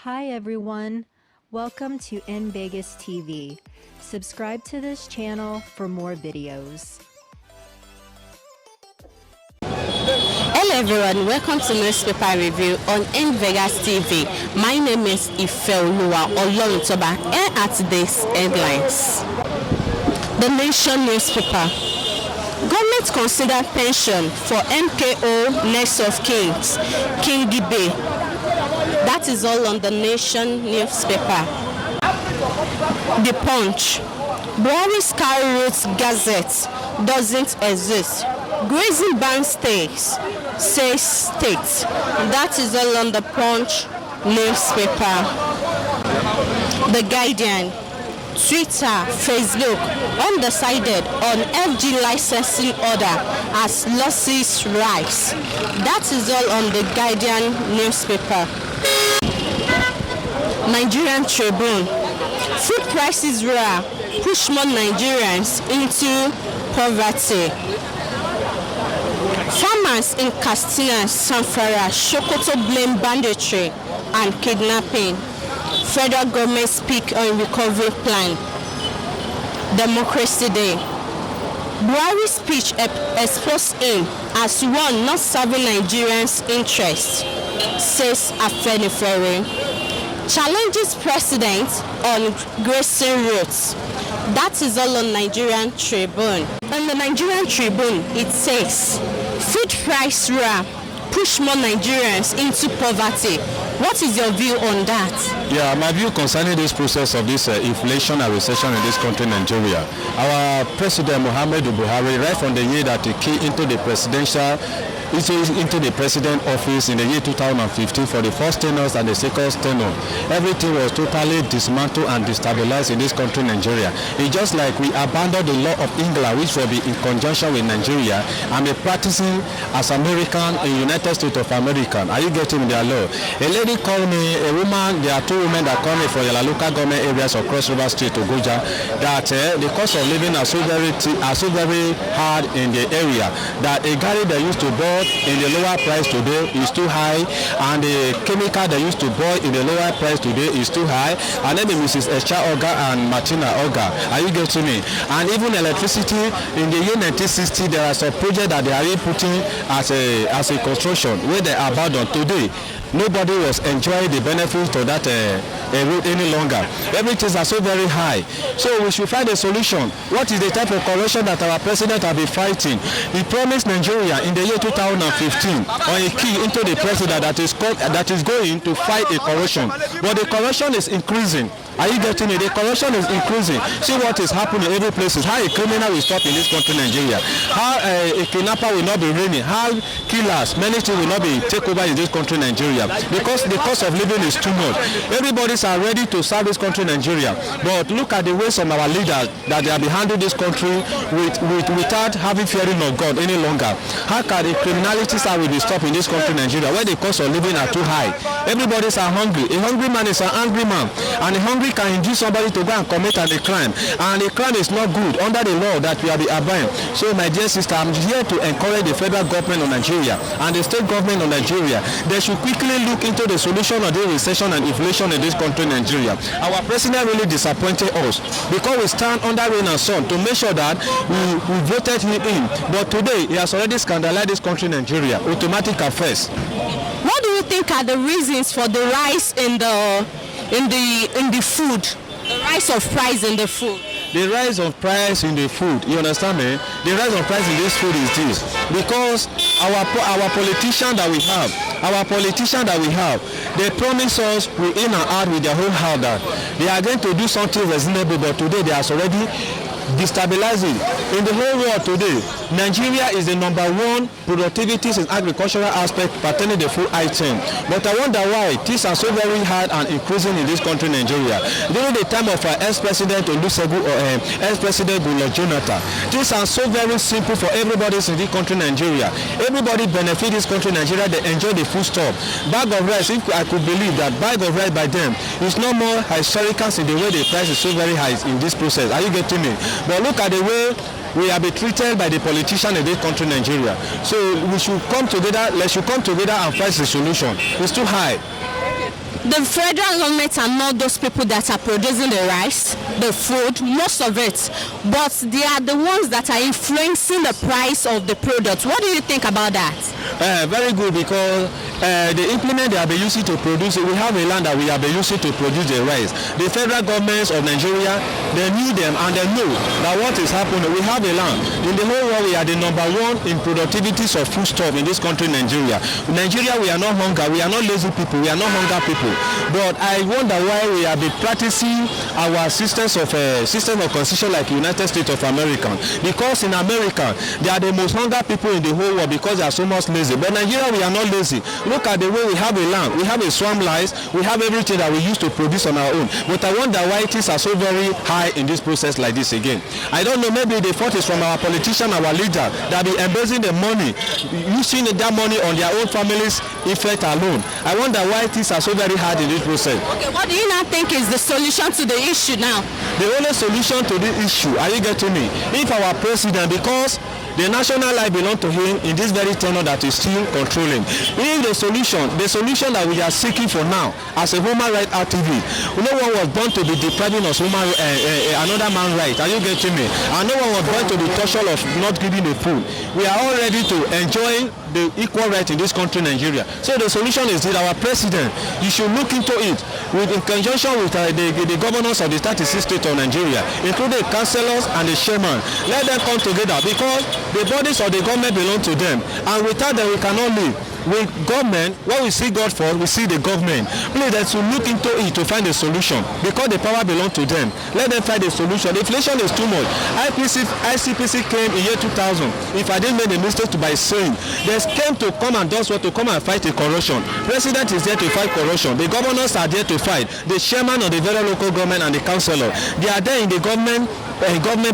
Hi everyone, welcome to In Vegas TV. Subscribe to this channel for more videos. Hello everyone, welcome to Newspaper Review on In Vegas TV. My name is Ifeoluwa Ololutoba and at today's headlines. The Nation newspaper. Government consider pension for MKO next of kings, King Gibe. That is all on the Nation newspaper. The Punch. Buhari's Sky Routes Gazette doesn't exist. Grazing ban stays, says state. That is all on the Punch newspaper. The Guardian. Twitter, Facebook, undecided on FG licensing order as losses rise. That is all on the Guardian newspaper. Nigerian Tribune. Food prices rise, push more Nigerians into poverty. Farmers in Katsina, Zamfara, Sokoto blame banditry and kidnapping. Federal government speak on recovery plan. Democracy Day. Buhari's speech exposed him as one not serving Nigerians' interests, says Afenifere. Challenges president on grazing routes. That is all on Nigerian Tribune. On the Nigerian Tribune, it says, food price rise, push more Nigerians into poverty. What is your view on that? Yeah, my view concerning this process of this inflation and recession in this country, Nigeria. Our President Muhammadu Buhari, right from the year that he came into the president office in the year 2015 for the first tenure and the second tenure, everything was totally dismantled and destabilized in this country, Nigeria. It's just like we abandoned the law of England, which will be in conjunction with Nigeria, and be practicing as American in United States of America. Are you getting their law? A lady called me, a woman, there are two women that come in from the local government areas of Cross River State to Goja, that the cost of living are so very hard in the area, that a Gary that used to boil in the lower price today is too high, and the chemical that used to boil in the lower price today is too high, and then the Mrs. Escha Oga and Martina Oga. Are you getting me? And even electricity in the year 1960, there are some projects that they are putting as a construction where they are abandoned today. Nobody was enjoying the benefits of that route any longer. Everything is so very high. So we should find a solution. What is the type of corruption that our president has been fighting? He promised Nigeria in the year 2015 on a key into the president that is going to fight a corruption. But the corruption is increasing. Are you getting it? The corruption is increasing. See what is happening in every place. How a criminal will stop in this country, Nigeria. How a kidnapper will not be reigning. How killers, many things will not be take over in this country, Nigeria. Because the cost of living is too much. Everybody are ready to serve this country, Nigeria. But look at the ways of our leaders that they have been handling this country without having fearing of God any longer. How can the criminality will be stopped in this country, Nigeria, where the cost of living are too high? Everybody's are hungry. A hungry man is an angry man, and a hungry can induce somebody to go and commit a crime, and a crime is not good under the law that we are abiding. So my dear sister, I'm here to encourage the federal government of Nigeria and the state government of Nigeria. They should quickly look into the solution of the recession and inflation in this country, Nigeria. Our president really disappointed us because we stand under rain and sun to make sure that we voted him in, but today he has already scandalized this country, Nigeria. Automatic affairs. What do you think are the reasons for the rise in the food? The rise of price in the food. The rise of price in the food, you understand me? The rise of price in this food is this because our politicians that we have, they promise us with in and out with their whole heart that they are going to do something reasonable, but today they are already destabilizing. In the whole world today, Nigeria is the number one productivity in agricultural aspect pertaining to the food item. But I wonder why things are so very hard and increasing in this country, Nigeria. During the time of our ex-president Olusegun or ex-president Goodluck Jonathan, things are so very simple for everybody in this country, Nigeria. Everybody benefit this country, Nigeria. They enjoy the food stuff. Bag of rice, if I could believe that bag of rice by them is no more historical in the way the price is so very high in this process. Are you getting me? But look at the way we have been treated by the politicians in this country, Nigeria. So we should come together. Let's come together and find the solution. It's too high. The federal government are not those people that are producing the rice, the food, most of it, but they are the ones that are influencing the price of the product. What do you think about that? Very good, because the implement they have been using to produce it, we have a land that we have been using to produce the rice. The federal governments of Nigeria, they knew them and they know that what is happening. We have a land. In the whole world, we are the number one in productivities of foodstuff in this country, Nigeria. In Nigeria, we are not hunger. We are not lazy people. We are not hunger people. But I wonder why we have been practicing our systems of constitution like United States of America. Because in America, they are the most hunger people in the whole world because they are so much lazy. But Nigeria, we are not lazy. Look at the way we have a land. We have a swamp lice. We have everything that we used to produce on our own. But I wonder why things are so very high in this process like this again. I don't know, maybe the fault is from our politician, our leader, that be embezzling the money, using that money on their own families' effect alone. I wonder why things are so very hard in this process. Okay, what do you now think is the solution to the issue now? The only solution to this issue, are you getting me? If our president, because the national life belongs to him in this very tenure that is still controlling. If the solution that we are seeking for now as a human rights activist, no one was born to be depriving us another man's right. Are you getting me? And no one was born to be tortured of not giving a food. We are all ready to enjoy the equal right in this country, Nigeria. So the solution is that our president, you should look into it in conjunction with the governors of the 36 states of Nigeria, including the councillors and the chairman. Let them come together, because the bodies of the government belong to them, and without them we cannot live. With government, what we see God for, we see the government. Please, they should look into it to find a solution, because the power belongs to them. Let them find a solution. The inflation is too much. ICPC came in year 2000. If I didn't make a mistake by saying, they came to come and do what, to come and fight the corruption. President is there to fight corruption. The governors are there to fight. The chairman of the very local government and the councillor, they are there in the government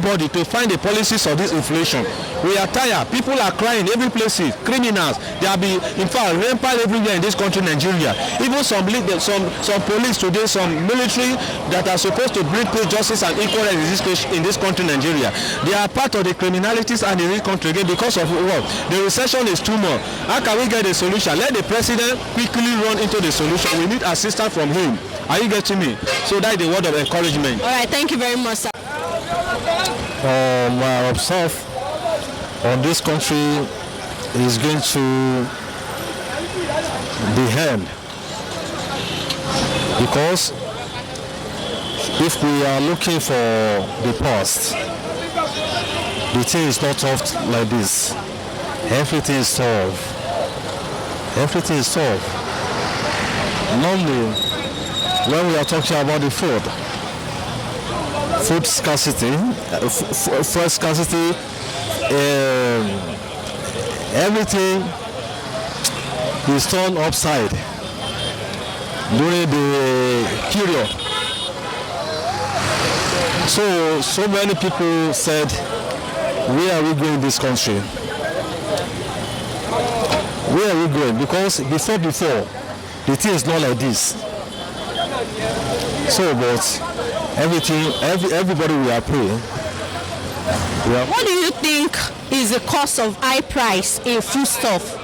body to find the policies of this inflation. We are tired. People are crying every place. Criminals, they are being, in fact, rampant everywhere in this country, Nigeria. Even some police today, some military that are supposed to bring peace, justice, and equal rights in this country, Nigeria. They are part of the criminalities and in this country again because of what? The recession is too much. How can we get a solution? Let the president quickly run into the solution. We need assistance from him. Are you getting me? So that is the word of encouragement. All right, thank you very much, sir. I observe on this country is going to be held, because if we are looking for the past, the thing is not solved like this. Everything is solved. Everything is solved. Normally, when we are talking about the food scarcity, food scarcity, everything is turned upside during the period. So many people said, where are we going in this country? Where are we going? Because before, the thing is not like this. So, but everybody we are praying. What do you think is the cause of high price in foodstuff?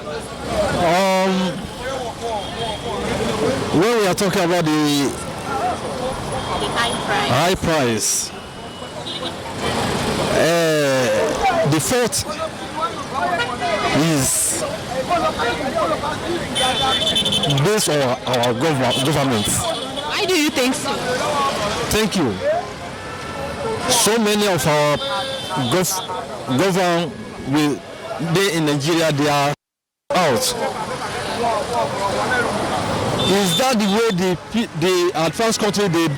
When we are talking about the high price, the fault is based on our government. Why do you think so? Thank you. So many of our government in Nigeria, they are out. Is that the way the advanced country they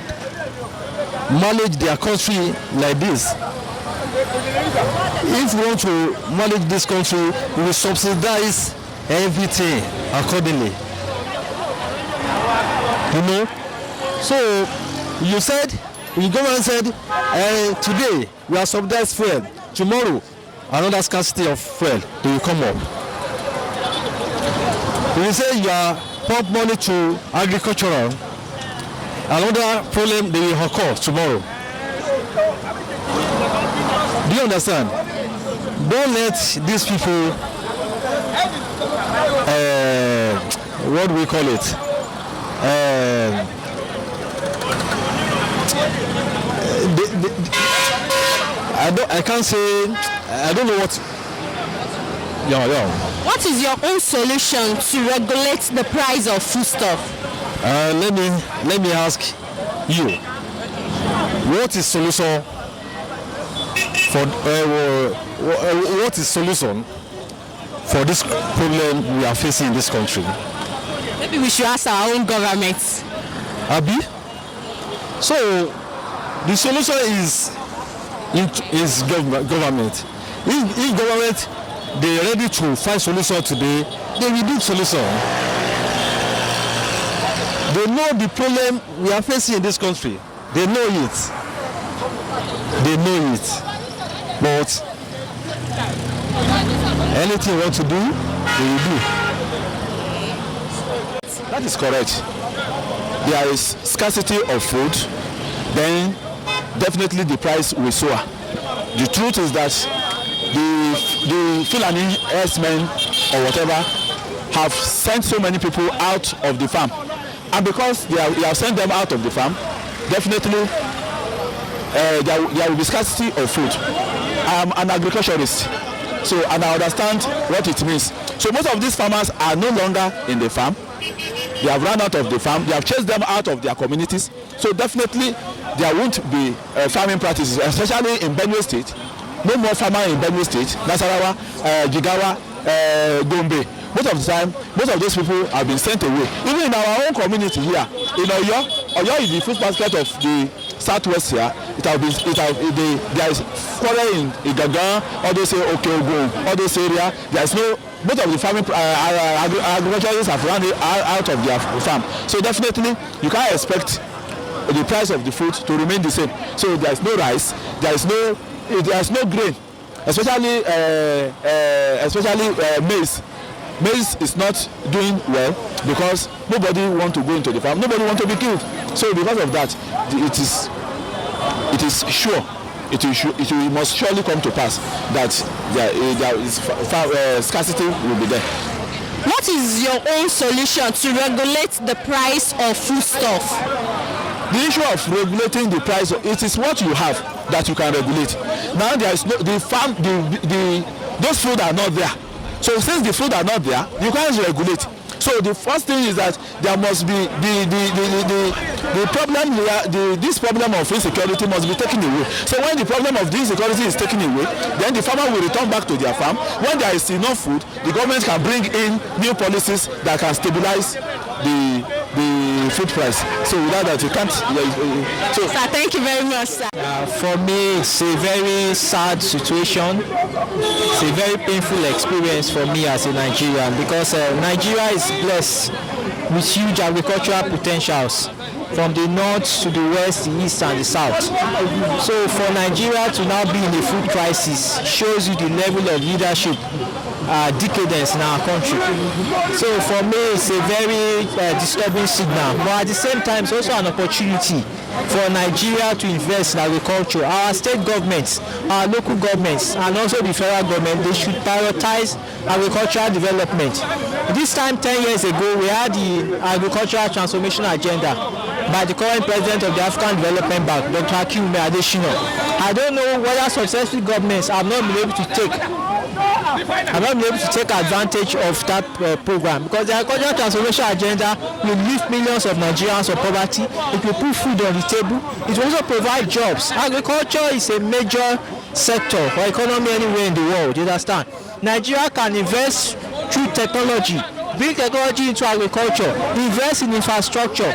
manage their country like this? If we want to manage this country, we will subsidize everything accordingly. You know? So you said, the government said, today we are subsidized fuel. Tomorrow, another scarcity of fuel, they will come up. You say you are pump money to agricultural, another problem they will occur tomorrow. Do you understand? Don't let these people, what do we call it? I can't say. I don't know what. Yeah. What is your own solution to regulate the price of foodstuff? Let me ask you. What is solution for what is solution for this problem we are facing in this country? Maybe we should ask our own government. Abi? So the solution is government. If government they are ready to find solution today, they will do solution. They know the problem we are facing in this country. They know it. But anything you want to do, they will do. That is correct. There is scarcity of food, then definitely the price will soar. The truth is that the Fulani herdsmen or whatever have sent so many people out of the farm, and because they have sent them out of the farm, definitely there will be scarcity of food. I am an agriculturist, so and I understand what it means. So most of these farmers are no longer in the farm. They have run out of the farm. They have chased them out of their communities. So definitely there won't be farming practices, especially in Benue State. No more farmer in Benue State, Nasarawa, Jigawa, Gombe. Most of the time, most of those people have been sent away. Even in our own community here, in Oyo is the food basket of the southwest here. There is quarrel in Igaga, all they say Okeogun, all those area. There is no. Most of the farming agriculturists have run out of their farm. So definitely, you can't expect the price of the food to remain the same. So there is no rice, there is no grain, especially maize. Maize is not doing well because nobody want to go into the farm, nobody want to be killed. So because of that, it is sure. It must surely come to pass that there is scarcity will be there. What is your own solution to regulate the price of foodstuff? The issue of regulating the price, it is what you have that you can regulate. Now there is no those food are not there. So since the food are not there, you can't regulate. So the first thing is that there must be the problem here. This problem of insecurity must be taken away. So when the problem of this insecurity is taken away, then the farmer will return back to their farm. When there is enough food, the government can bring in new policies that can stabilize the food price. So without that, you can't. So sir, thank you very much, sir. For me, it's a very sad situation. It's a very painful experience for me as a Nigerian because Nigeria is blessed with huge agricultural potentials from the north to the west, the east and the south. So for Nigeria to now be in a food crisis shows you the level of leadership decadence in our country. So for me it's a very disturbing signal, but at the same time it's also an opportunity for Nigeria to invest in agriculture. Our state governments, our local governments and also the federal government, they should prioritize agricultural development. This time 10 years ago we had the agricultural transformation agenda by the current president of the African Development Bank, Dr. Akinwumi Adesina. I don't know whether successful governments have not been able to take advantage of that program, because the agricultural transformation agenda will lift millions of Nigerians of poverty. It will put food on the table. It will also provide jobs. Agriculture is a major sector or economy anywhere in the world. You understand? Nigeria can invest through technology, bring technology into agriculture, invest in infrastructure,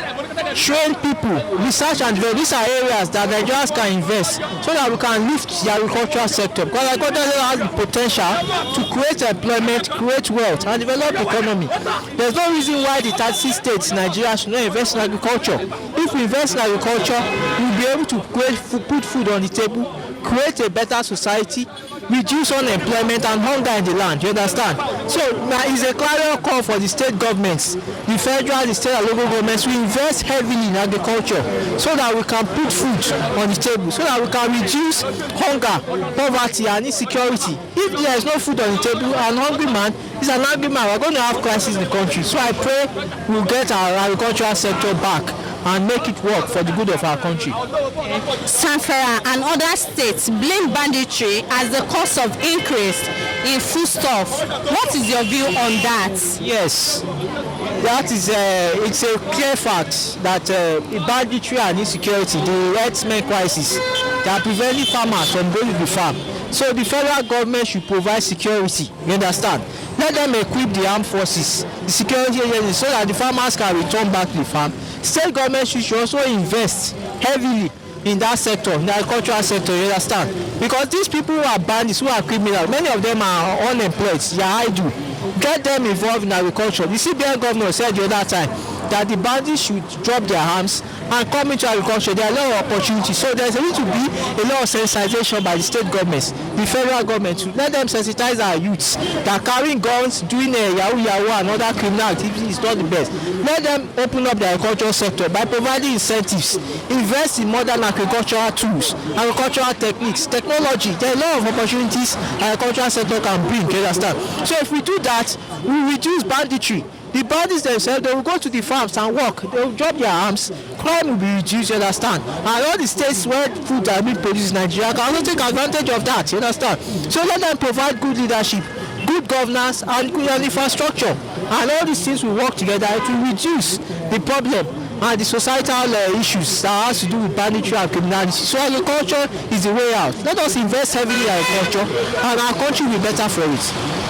train people, research and develop. These are areas that Nigerians can invest so that we can lift the agricultural sector, because agriculture has the potential to create employment, create wealth and develop economy. There's no reason why the 36 states in Nigeria should not invest in agriculture. If we invest in agriculture, we'll be able to put food on the table, create a better society, reduce unemployment and hunger in the land. You understand? So now it's a clarion call for the state governments, the federal, the state and local governments to invest heavily in agriculture so that we can put food on the table, so that we can reduce hunger, poverty and insecurity. If there is no food on the table, an hungry man is an angry man. We're going to have crisis in the country. So I pray we'll get our agricultural sector back and make it work for the good of our country. Sanfara and other states blame banditry as the cause of increase in foodstuff. What is your view on that? Yes, that is it's a clear fact that banditry and insecurity, the herdsmen crisis, they are preventing farmers from going to the farm. So the federal government should provide security. You understand? Let them equip the armed forces, the security agencies, so that the farmers can return back to the farm. State government should also invest heavily in that sector, in the agricultural sector. You understand? Because these people who are bandits, who are criminals, many of them are unemployed. They are idle. Get them involved in agriculture. The CBN governor said the other time that the bandits should drop their arms and come into agriculture. There are a lot of opportunities. So there's a need to be a lot of sensitization by the state governments, the federal government, to let them sensitize our youths that carrying guns, doing yahoo and other criminal activities is not the best. Let them open up the agricultural sector by providing incentives, invest in modern agricultural tools, agricultural techniques, technology. There are a lot of opportunities agricultural sector can bring. You understand? So if we do that, we reduce banditry. The bandits themselves, they will go to the farms and work. They will drop their arms. Crime will be reduced, you understand? And all the states where food are being produced in Nigeria can also take advantage of that, you understand? So let them provide good leadership, good governance, and good infrastructure. And all these things will work together to reduce the problem and the societal issues that has to do with banditry and criminality. So agriculture is the way out. Let us invest heavily in agriculture and our country will be better for it.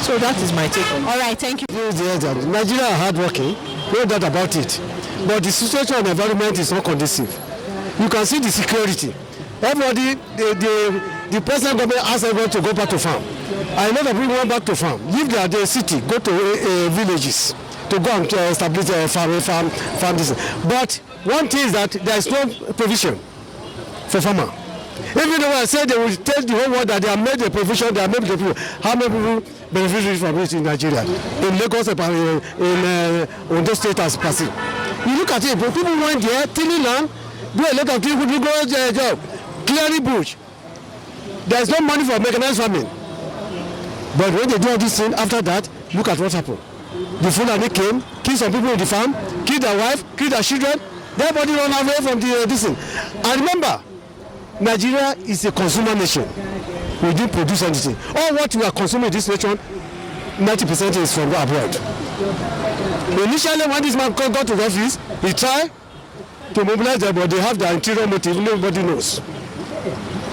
So that is my take on it. All right, thank you. Nigeria are hardworking, no doubt about it. But the situation and environment is not conducive. You can see the security. Everybody, the president government asks everyone to go back to farm. I know that people went back to farm, leave the city, go to villages to go and establish a farm. But one thing is that there is no provision for farmer. Even though I said they will tell the whole world that they have made the provision, they have made the people, how many people benefited from it in Nigeria, in Lagos, in Ondo State as passing. You look at it, people went there, tilling land, do a lot of things, do go job, clearing bush. There is no money for mechanized farming. But when they do all this thing, after that, look at what happened. The Fulani came, killed some people in the farm, killed their wife, killed their children. Everybody run away from this thing. And remember, Nigeria is a consumer nation. We didn't produce anything. All what we are consuming in this nation, 90% is from abroad. Initially, when this man got to the office, he tried to mobilize them, but they have their interior motive. Nobody knows.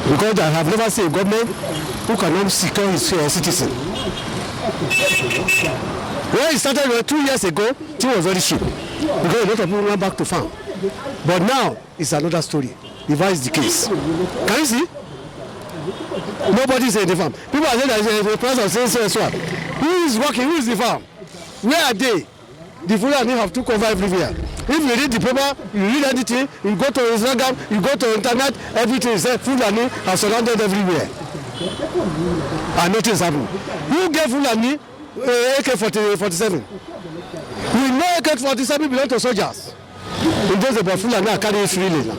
Because I have never seen a government who cannot secure his citizen. When it started 2 years ago, it was very cheap. Because a lot of people went back to farm. But now, it's another story. If that is the case. Can you see? Nobody is in the farm. People are saying that the price of sales swap. Who is working? Who is the farm? Where are they? The Fulani have took over everywhere. If you read the paper, you read anything, you go to Instagram, you go to internet, everything is there. Fulani have surrounded everywhere. And nothing is happening. Who gave Fulani AK-47? We know AK-47 belong to soldiers. In those about Fulani are carrying freely now.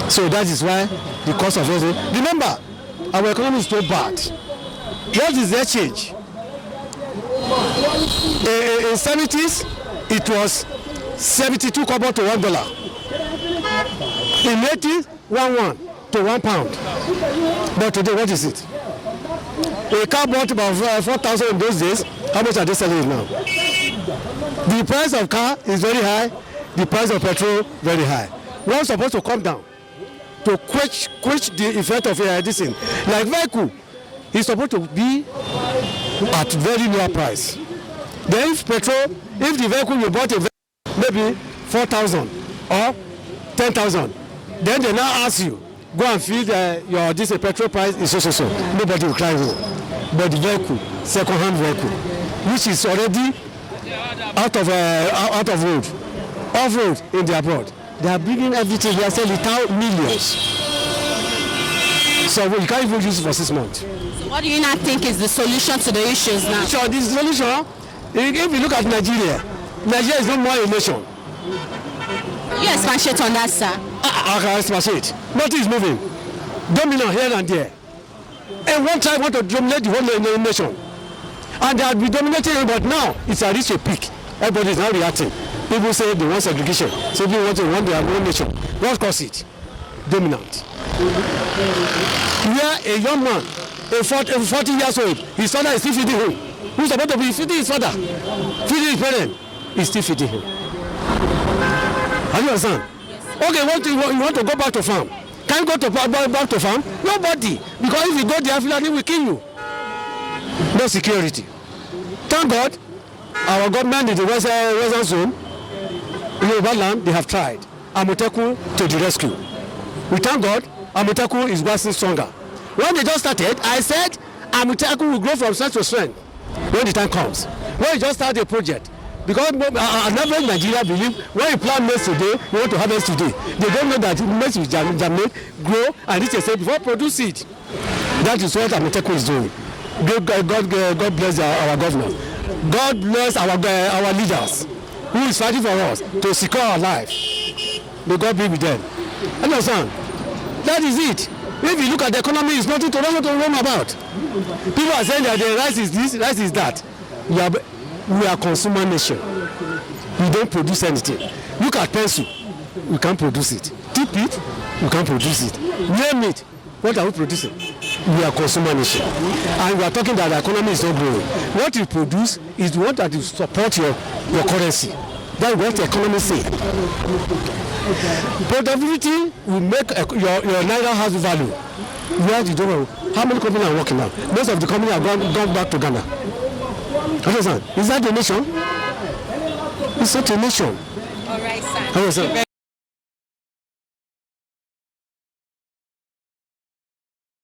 So that is why the cost of everything. Remember, our economy is so bad. What is their change? In 70s, it was 72 kobo to $1. In 80s, 1 to £1. But today, what is it? A car bought about 4,000 in those days. How much are they selling it now? The price of car is very high. The price of petrol very high. We're supposed to come down to quench the effect of this thing. Like vehicle, is supposed to be at very low price. Then if the vehicle you bought maybe 4,000 or 10,000, then they now ask you, go and feed your petrol price is so. Nobody will cry no. But the vehicle, second-hand vehicle, which is already out of road, off road in the abroad, they are bringing everything. They are selling millions. So you can't even use it for 6 months. What do you not think is the solution to the issues now? So the solution, if you look at Nigeria is no more a nation. You expatiate on that, sir. I can expatiate. Nothing is moving. Dominant here and there. And one tribe want to dominate the whole nation. And they have been dominating it, but now it's reached a peak. Everybody is now reacting. People say they want segregation. So people want their own nation. What causes it? Dominant. Where a young man, a 40 years old, his father is still feeding him. Who's supposed to be feeding his father? Feeding his parent. He's still feeding him. Have you understand? Okay, you want to go back to farm. Can you go back to farm? Nobody. Because if you go there, Fulani will kill you. No security. Thank God, our government in the western zone, in Yoruba land, they have tried. Amoteku to the rescue. We thank God, Amoteku is waxing stronger. When they just started, I said Amoteku will grow from strength to strength when the time comes. When you just start a project, because an average Nigeria believe when you plant maize today, you want to harvest today. They don't know that maize will germinate, grow, and reach a stage before produce it. That is what Amoteku is doing. God bless our government. God bless our leaders who is fighting for us to secure our life. May God be with them. Understand? That is it. If you look at the economy, it's nothing to run about. People are saying that the rice is this, rice is that. We are consumer nation. We don't produce anything. Look at pencil. We can't produce it. Tip it. We can't produce it. Name it. What are we producing? We are consumer nation. And we are talking that the economy is not growing. What you produce is what that will support your currency. That's what the economy say. Productivity will make your naira has value. Where you don't know how many companies are working now. Most of the companies have gone back to Ghana. Understand? Is that a nation? It's not a nation. All right, sir.